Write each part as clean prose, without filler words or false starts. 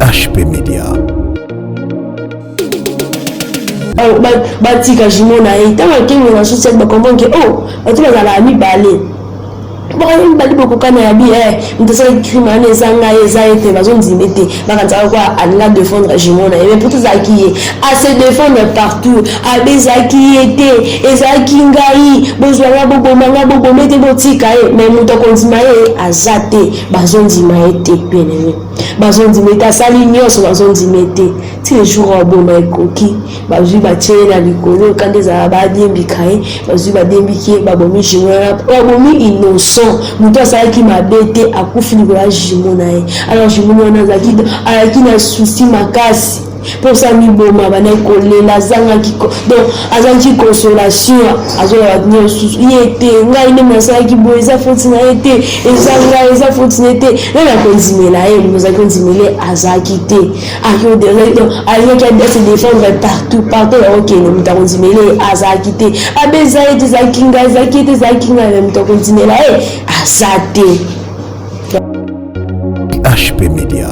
HP Media. Batika jimona itanga kingo na social ba comprendre que oh bato bazala mi balé bon bali bokokana ya bi mtasa crime ezanga ezaite bazondimete bakanza kwa alina défendre jimona mais pour tout zaki à se défendre partout à bezaki était ezaki ngai bozwanga bobomanga bobomete botika mais muto konzima azate bazondima ete bien bazondimete asali nyonso bazondimete ti les jours oboma ekoki bazwi batie na likolo quand des abadiembika bazwi badembiki babomi jimona babomi innocent muto asalaki mabe te akufi likolo ya jimona ye alors jimona wana azalaki na souci makasi pour ça miboma bana kolela zangaki donc azangi consolation azola batni susu yete ngai ne masalaki boye eza foti na yete eza foti na yete na konzimela ye mozaki konzimele azaki te akio de donc ayaki à se défendre partout ok ne muta konzimele azaki te abeza yete zakinga même to konzimela ye azate. HP Media,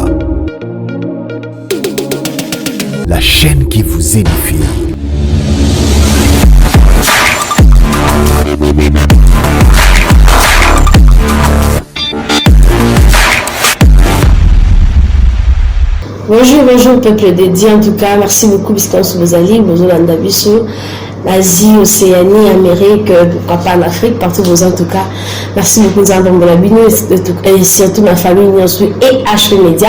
la chaîne qui vous édifie. Bonjour peuple dédié, en tout cas merci beaucoup puisqu'on se vous allie, bonjour l'Andabiso, l'Asie, Océanie, Amérique, pourquoi pas en Afrique, partout vous en tout cas. Merci beaucoup de nous et surtout ma famille et HP Media.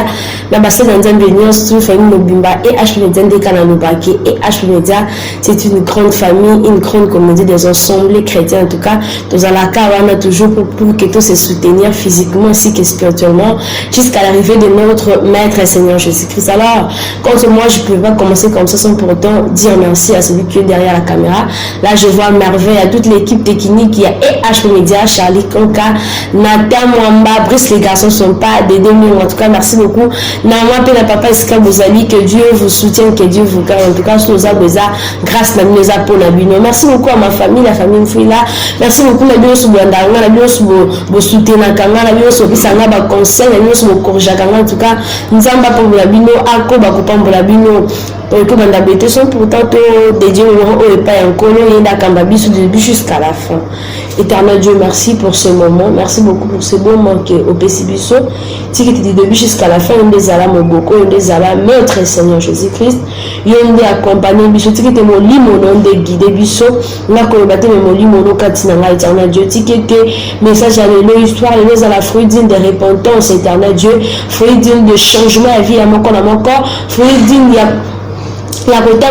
L'ambassade de famille Mobimba et HP Media de Kananubaki et HP Media. C'est une grande famille, une grande communauté des ensembles chrétiens en tout cas. Nous allons on a toujours pour que tous se soutenir physiquement ainsi que spirituellement jusqu'à l'arrivée de notre Maître et Seigneur Jésus-Christ. Alors, quand moi je ne peux pas commencer comme ça sans pour autant dire merci à celui qui est derrière la caméra. Là, je vois merveille à toute l'équipe technique qui a HP Media, Charlie Konka, Nathan Mwamba, Brice, les garçons ne sont pas des demi. En tout cas, merci beaucoup. Nama Pena Papa Iska Bouzali, que Dieu vous soutienne, que Dieu vous garde. En tout cas, je nous abeza grâce à nous pour Nabino. Merci beaucoup à ma famille, la famille Mfouila. Merci beaucoup à Dieu sur Bandanga, la Dieu sur Bosoutena Kanga, la Dieu sur Bissanga, la conseil, la Dieu sur Korjakanga. En tout cas, nous avons pas pour Nabino, Ako, Bakopam pour Nabino. Comme on a bêté sont pourtant dédiés au pas encore et d'Akambabi du début jusqu'à la fin. Éternel Dieu, merci pour ce moment. Merci beaucoup pour ce bon moment au Pessibiso. Si tu du début jusqu'à la fin, on des ala Moboko, on des ala notre Seigneur Jésus-Christ. On des accompagné biso. Si tu mon limo non des guider biso. Là qu'on battait mon limo non katinanga éternel Dieu. Si tu message à l'histoire, les à la fruit digne de repentance éternel Dieu. Fruit digne de changement à vie à mon corps. Fruit digne la côté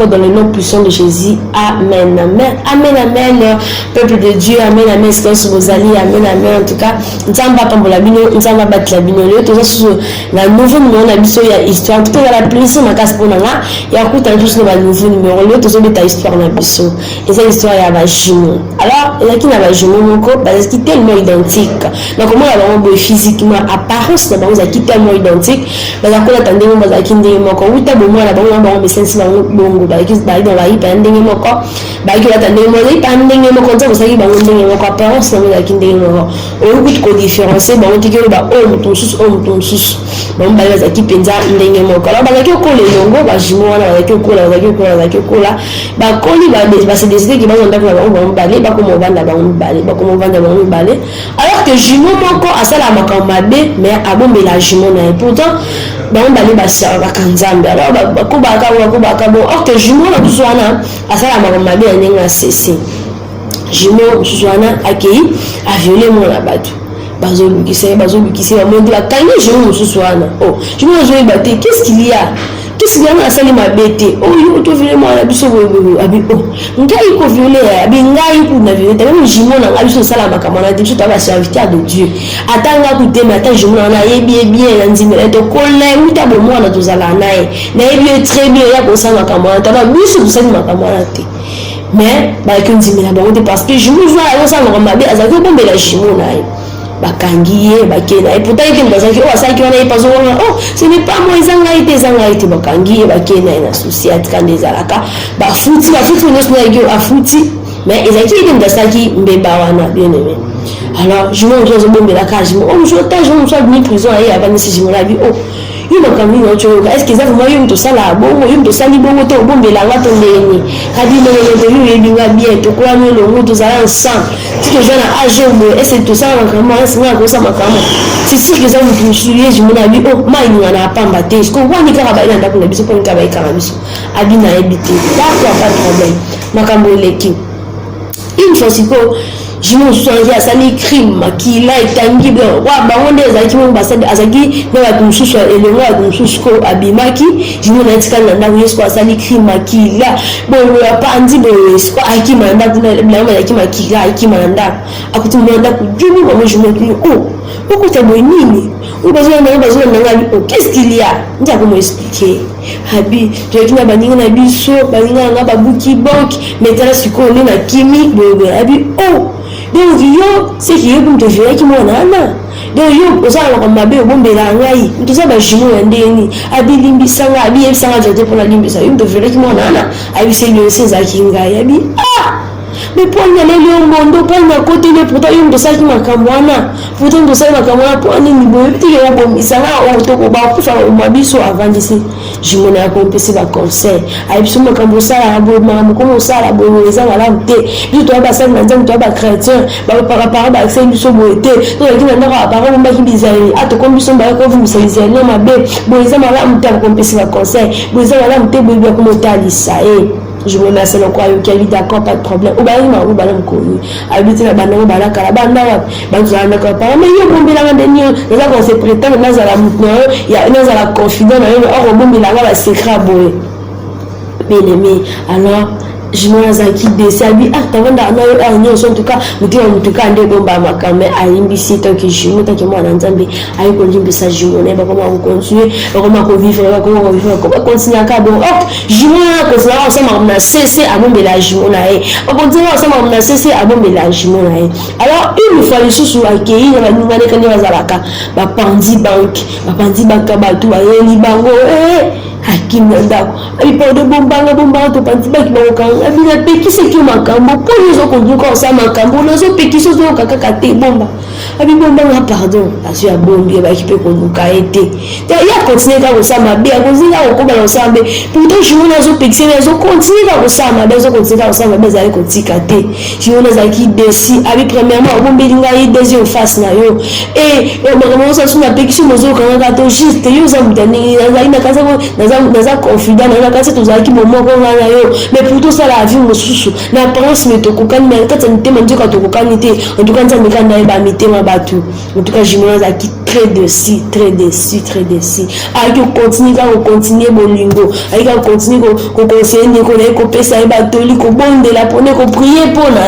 dans le nom puissant de Jésus. Amen, amen, amen, amen. Peuple de Dieu, amen, amen. C'est comme vos alliés, amen, amen. En tout cas, nous sommes pas pour la bino, nous sommes pas battre la bino. Tout ça, la nouvelle numéro, la bino, il y a histoire. Tout à la plaisir, ma casse pour nous. Il y a beaucoup de choses dans le nouveau numéro. Tout ça, c'est ta histoire, la bino. Et cette histoire, il y a un jumeau. Alors, il y a qui n'a pas jumeau, mon corps, parce qu'il est tellement identique. Donc, comment on va physiquement, apparence, c'est tellement identique. Mais à quoi l'attendez, on va qui n'est pas encore. Oui, t'as besoin là-bas. Mais c'est ça bongo ba qui ba dans la hi pending moko ba qui attendre mo li pending moko ça ça qui ba ndenge moko apparence na la kindenge moko o ku ko différencier ba on tikelo ba o mutu sus ba mbala za ki penza ndenge moko alors ba ki ko le longo ba jimo wana ba ki ko la ba ko li ba se décider ki ba on ndaka ba on balé ba ko mo vanda ba on balé alors que jimo moko asala makamba be mais abombe la jimo na pourtant ba on balé ba sa ba kanzambe alors ba ko ba ka bon or que jumeau na tuzwana asala makamba be ndenga cessé jumeau tuzwana akei a violé mon abatu bazolukisa ba modi ba kangi jumeau tuzwana oh jumeau zo ibate qu'est-ce qu'il y a na asali mabete oh yo to violé moi la biso abi oh ngai ko violé abi ngai ku na violé même jumeau na ngai biso sala makamba na biso ta ba serviteur de Dieu atanga ku tema ta jumeau na yebi bien na nzimela to kola uta bo mwana tozala nae na yebi très bien ya ko sala makamba ta ba biso to sala makamba na te mais ba ke nzimela ba on parce que jumeau zo sala makamba be azaki bombe la jumeau na bakangiye bakena et pourtant il bazaki oh ça qui on a pas oh ce n'est pas moi ezanga bakangiye bakena na souci atkande zalaka bafuti nous na yo afuti mais ezaki il ndasaki mbeba wana bien aimé Alors je me retrouve bon la cage oh je t'ai je me suis mis prison et avant si je me la vie oh il m'a quand même est-ce que ça vous voyez tout ça là bon tout ça libre moto bon la ngata ndeni kadi le binga bien to kwa le moto ça ensemble si que jeune âge et c'est tout ça vraiment c'est nga ko ça makamo c'est si que ça vous soulier je me la vie oh mai ni na pamba te ce qu'on voit ni kaka ba ina ndako na biso ko ni kaba ikana biso abina ebité d'accord pas de problème makambo leki une fois si ko je me suis à ça les crimes qui là est tangible wa ba wonde ezaki mo basade azaki na ba kumsusu ele wa kumsusu ko abimaki je me laisse quand na oui quoi ça les crimes qui là bon ya pandi bo ko aki manda kuna la ya kima ki ga aki manda akuti manda ku jumu ba je me dis oh pourquoi t'es bon nini ou besoin de qu'est-ce qu'il y a nja ko mo expliquer habi je kina baninga na biso baninga nga babuki bank metala siko ni na kimi bo habi oh donc yo c'est qui est pour te faire qui moi nana donc yo osala ko mabe obombela ngai tout ça ba jimo ndeni abi limbisa nga abi ebisanga jote pour la limbisa yo te faire qui moi nana abi c'est le c'est ça qui ngai abi ah mais pour y aller le monde pas na côté mais pourtant yo to ça qui makamwana pourtant to ça makamwana pour ani ni boye ti yo bombisa nga o to ko ba ku fa o mabiso avant d'ici jimo na ko pesi ba conseil abi so makambo sala abo makambo ko sala bo eza wala te yo to ba sala nzambe to ba chrétien ba par ba accès biso bo te to ki na ndako apara mo ba ki bizali ato ko biso ba ko vumisa bizali na mabe bo eza mala mta ko pesi ba conseil bo eza wala mte bo ko motalisa je me mets à le quoi qui est d'accord pas de problème ou bah il m'a ou bah l'homme connu habiter la banane bah la carabana bah tu as d'accord pas mais il y a bon bilan dernier les gens qu'on se prétend dans la maintenant il y a dans la confident or bon bilan la secret boy bien aimé alors je me zaki desabi atavanda na nyo so tuka mutiwa mutuka nde bomba makame alimbisi tanki jimu tanki mwana nzambe ayi ko limbisa jimu ne ba koma ko continuer ba koma ko vivre ba koma ko vivre ko continuer ka bon oh jimu na ko sa ensemble na cc abombe la jimu na e ba continuer ensemble na cc abombe la jimu na e alors une fois les sous accueilli na ninga ne kanya bazalaka ba pandi bank ba tu ayeli bango hakim ndako ipo de bomba to pandi bank ba ko abina peki se ki makambo po yozo konduka sa makambo nazo peki so zo kaka te bomba abi bomba na pardon asu ya bombi ba ki pe konduka ete te ya continuer ka ko sa mabe ko zinga ko ba sa mabe pourtant je nazo peki nazo continuer ka ko sa mabe zo continuer ka ko sa mabe za ko tika te je nazo ki desi abi premièrement bombi linga yi deuxième face na yo et ba ko sa suna peki so mozo kanga to juste yo za mutani na ina kaza naza confident na kaza to za ki momo ko na yo mais pourtant ça la vie mosusu na pense mais to kokani mais quand on te manje ka to kokani te en tout cas ça me kan na ba mitema batu en tout cas je me za ki très déçu a que continuer bolingo a que continuer ko conseiller ko na ko pesa ba toli ko bonde la pone ko prier pour na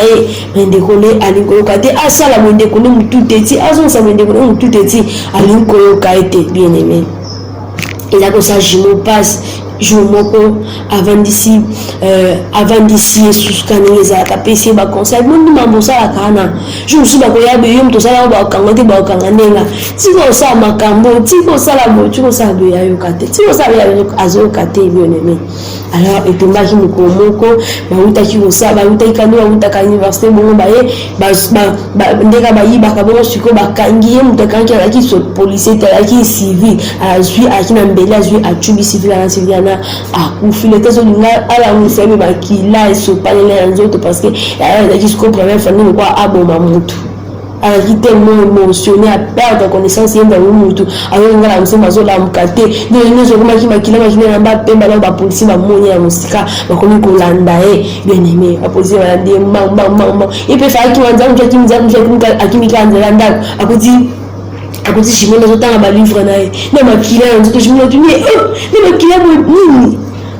mais ndekole alingo ka te asala mo ndekole mutu teti azo sa mo ndekole mutu teti alingo ka ete bien aimé et là comme ça je me passe jour moko avant d'ici sous canaux za kapesi ba conseil mundi mambo sala kana jour suba ko ya be yom to sala ba kangate ba kanganenga tiko sa makambo tiko sala bo tiko sa be ya yo kate tiko sa ya yo azo kate bien aimé alors et tomba ki moko ba uta ki osa ba uta ikano ba uta ka université bongo ba ndeka ba yiba ka bongo siko ba kangi mu to kanki la ki so policier ta ki civil a zui a ki na mbele a zui a chubi civil na civil akufile tezo linga ala museme bakila esopalele ya nzoto parce que ya jusqu'au premier famille quoi aboma mutu ala tellement émotionné à perdre connaissance yenda mutu alors ngala musema zola mukate nyo zo kuma makila na ba pemba na ba polisi ba moni ya musika bakomi kolanda bien aimé la polisi ba ndi mama et puis fa ki wanza mjaki mjaki akimika nzela ndako akuti shimona zotanga ba livre nae na makila nzoto shimona tuni na makila nini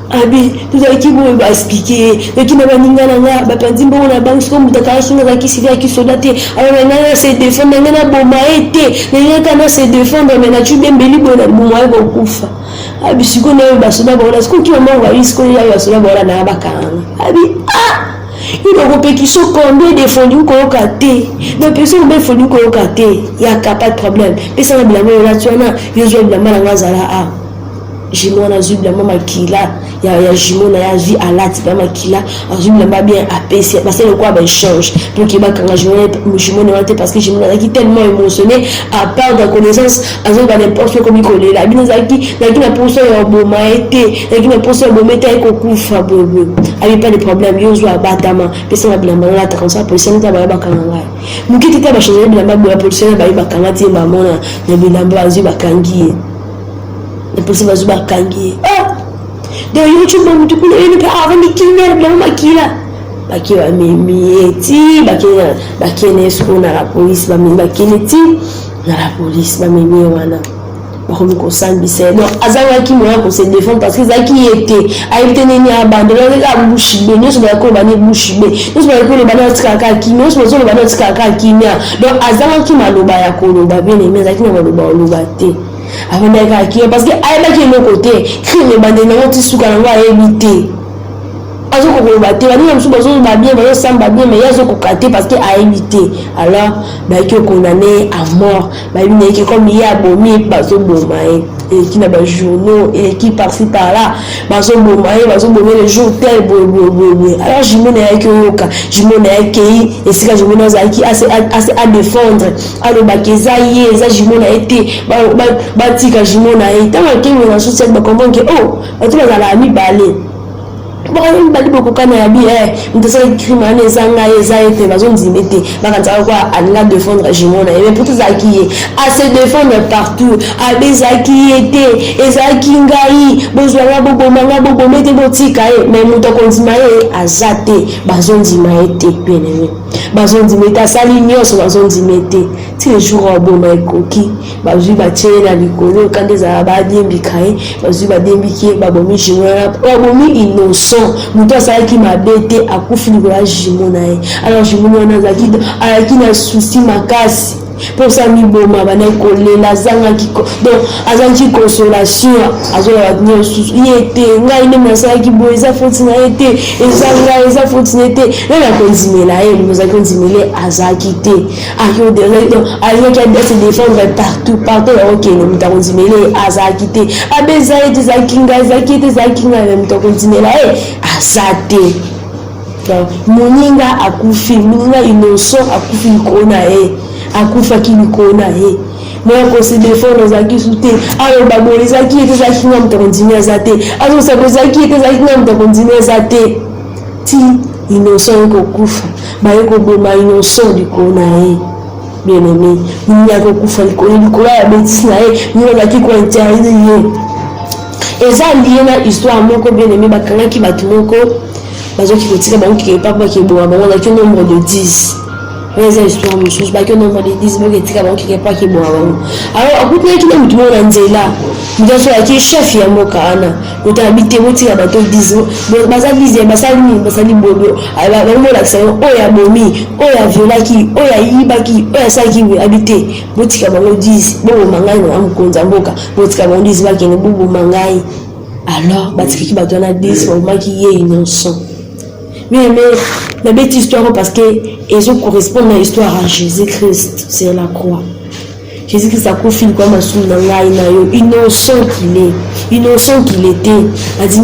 abi tuzaki bo ba expliquer lekina baninga na ba panzimbo na bank comme mutaka sunga za kisiri ya kisodate alors na se défendre na boma ete na kana se défendre mais na tubembeli bona boma ko kufa abi siko na ba soda bona siko ki mama wa risiko ya ba soda bona na bakanga abi il a repéré qui sont combien défendu qu'on a caté les personnes bien défendu qu'on a caté il y a pas de problème mais ça la blâmer là tu as il y a blâmer la ngazala Jimona Zubla Makila, il y a Jimona, il y a vie à la Tiba Makila, Zubla bien apaisé, parce que le quoi ben change. Donc il va quand Jimona parce que Jimona qui tellement émotionné, à part de connaissance, à ce que n'importe quoi comme il connaît. La bine Zaki, la qui n'a pas ça au bon maïté, la qui n'a pas ça au bon mété avec au coup fabuleux. Avait pas de problème, il joue à Batama, puis ça va bien mal là, comme ça, pour ça, nous avons bakanga. Muki tita ba changer bien ma pour ça, ba bakanga ti maman na bilamba azu bakangi. La police va zuba kangi. Ah! Donc YouTube on tout le pas avant de killer la makila. Bakira mimieti, bakene sko na la police ba bakineti na la police ba mimi wana. Ba ko ko sambise. Donc azawa ki mo ko se défendre parce que zaki était a été neni abandonné la bouche be, nous ba ko ba ne bouche be. Nous ba ko le ba na tsaka ki, nous ba zo le ba na tsaka ki nya. Donc azawa ki maloba ya ko lo ba bien mais zaki na maloba lo ba te. Parce que aïe qui est le côté crime les bandits n'ont pas su qu'on va éviter azo ko baté bani na msuba zo ba bien ba samba bien mais yazo ko katé parce que a éviter alors ba ki condamné à mort ba bine ki comme il y a bomi ba zo bomaé et qui n'a pas journaux et qui par-ci par-là ba zo bomaé ba zo bomé le jour tel alors Jimona avec yoka Jimona avec et c'est que Jimona zaki assez à défendre alors ba kezaye za Jimona été ba tika Jimona et tant que on a soutien ba comprendre que oh tu vas à la mi balé bon bali beaucoup kana ya bien ntesa criminel zanga été bazon dimete bakantaka quoi à défendre Jimona mais pour tout ça qui est à se défendre partout à bezaki était ezaki ngai bozwanga bobomanga bobomete botika mais muto continuer azate bazon dimete bien bazon dimete sali nyos bazon dimete ti les jours boma ekoki bazui batiele na likolo quand des abadi mbikae bazui badembiki babomi Jimona babomi innocent muto asala ki mabete akufi likolo Jimona alors Jimona zaki alaki na souci makasi pour ça mi boma bana kolela zanga ki donc azanki consolation azola batni souci yete ngai ne masala ki boeza foti na yete ezanga eza foti na yete na konzimela nous a konzimela azaki te akio de donc alaki a se défendre partout OK nous muta konzimela azaki te abeza yete zaki ngai zaki te zaki ngai muta konzimela azate donc moninga akufi moninga innocent akufi kona akufa kilikona moi ko se défendre zaki souté alors baboli zaki était zaki ngam to continuer zate alors ça zaki était zaki ngam to continuer zate ti innocent ko kufa ba ko boma innocent du kona bien aimé ni ya ko kufa ko ya bêtise na ni zaki ko interdire et ça lié na histoire moko bien aimé bakanga ki batumoko bazo ki kotika ba ki papa ki bo ba zaki nombre de 10 les histoires monsieur pas que nombre de 10 mais qui va qui pas qui bon alors écoute qui nous tout monde nzela nous avons qui chef ya moka ana utabite moti ya bato 10 baza bize basali bobo ala ba mo la ça o ya bomi o ya violaki o ya yibaki o ya saki we habité moti ka bango 10 bo mangai na mkonza mboka moti ka bango 10 ba kene bubu mangai alors batiki ki bato na 10 vraiment qui est innocent mais la bête histoire parce que ils correspondent à l'histoire à Jésus-Christ c'est la croix. Jésus-Christ a confié comme un sou innocent qu'il était. A dit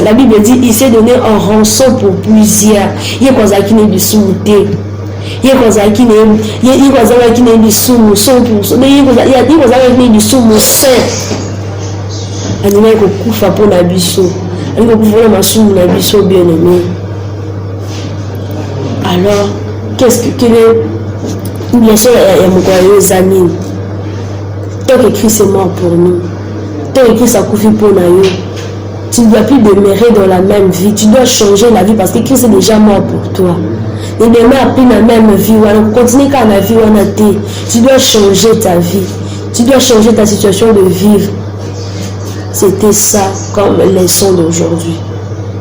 la Bible dit il s'est donné en rançon pour plusieurs. Il y a quoi qui n'est du souté. Il y a quoi qui n'est du sous 100%. Mais il y a quoi qui n'est du sous saint. A dit que kufa pour la biso. A dit que kufa na sou na biso bien aimé. Alors, qu'est-ce que bien sûr, il y a mon amis. Tant que Christ est mort pour nous, tant que Christ a couvert pour nous, tu ne dois plus demeurer dans la même vie. Tu dois changer la vie parce que Christ est déjà mort pour toi. Et demain, après la même vie, continue quand la vie on a été. Tu dois changer ta vie. Tu dois changer ta situation de vivre. C'était ça comme leçon d'aujourd'hui.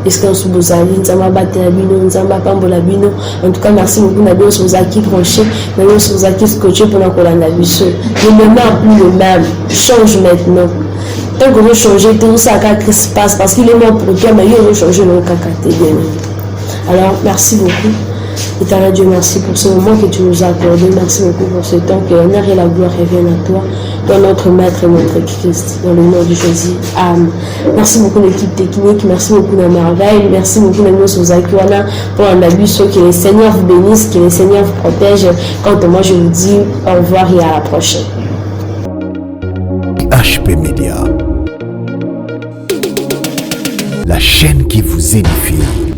Est-ce qu'on se pose à l'île, ça m'a battu la bino, ça m'a pas la bino. En tout cas, merci beaucoup. Nous avons sur Zaki branché, nous avons sur Zaki scotché pendant qu'on a vu ça. Le même plus le même. Change maintenant. Tant qu'on veut changer, tout ça qui se passe parce qu'il est mort pour toi, mais il veut changer le caca. Alors, merci beaucoup. Éternel Dieu, merci pour ce moment que tu nous as accordé. Merci beaucoup pour ce temps que l'honneur et la gloire reviennent à toi. dans notre Maître et notre Christ, dans le nom de Jésus. Amen. Merci beaucoup l'équipe technique, merci beaucoup la merveille, merci beaucoup les Sozakiwana pour un abus, que les Seigneurs vous bénissent, que les Seigneurs vous protègent. Quant à moi, je vous dis au revoir et à la prochaine. HP Media, la chaîne qui vous édifie.